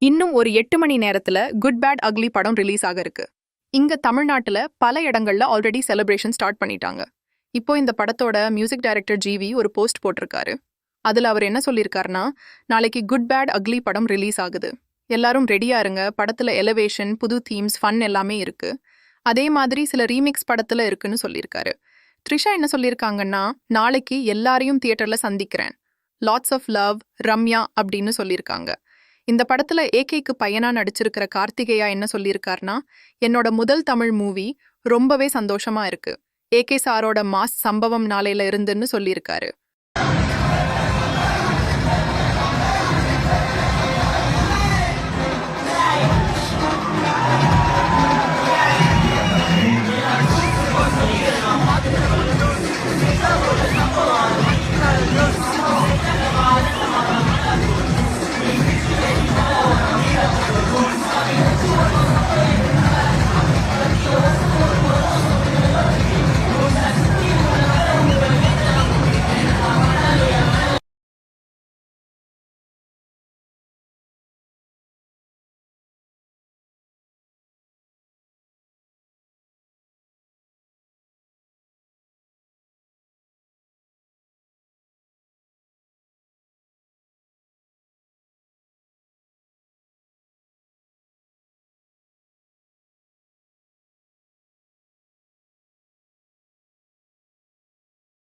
இன்னும் ஒரு 8 மணி நேரத்துல குட் பேட் அக்லி படம் ரிலீஸ் ஆக இருக்கு. இங்க தமிழ்நாட்டுல பல இடங்கள்ல ஆல்ரெடி செலிப்ரேஷன் ஸ்டார்ட் பண்ணிட்டாங்க. இப்போ இந்த படத்தோட மியூசிக் டைரக்டர் ஜிவி ஒரு போஸ்ட் போட்டிருக்காரு. அதுல அவர் என்ன சொல்லியிருக்காருன்னா, நாளைக்கு குட் பேட் அக்லி படம் ரிலீஸ் ஆகுது. எல்லாரும் ரெடியா இருங்க. படத்துல எலவேஷன், புது தீம்ஸ், ஃபன் எல்லாமே இருக்கு. அதே மாதிரி சில ரீமிக்ஸ் படத்துல இருக்குன்னு சொல்லியிருக்காரு. த்ரிஷா என்ன சொல்லியிருக்காங்கன்னா, நாளைக்கு எல்லாரையும் தியேட்டர்ல சந்திக்கிறேன். லாட்ஸ் ஆஃப் லவ், ரம்யா அப்படின்னு சொல்லியிருக்காங்க. இந்த படத்துல ஏகேக்கு பையனா நடிச்சிருக்கிற கார்த்திகேயா என்ன சொல்லியிருக்காருன்னா, என்னோட முதல் தமிழ் மூவி, ரொம்பவே சந்தோஷமா இருக்கு. ஏகே சாரோட மாஸ் சம்பவம் நாளையில இருந்துன்னு சொல்லியிருக்காரு.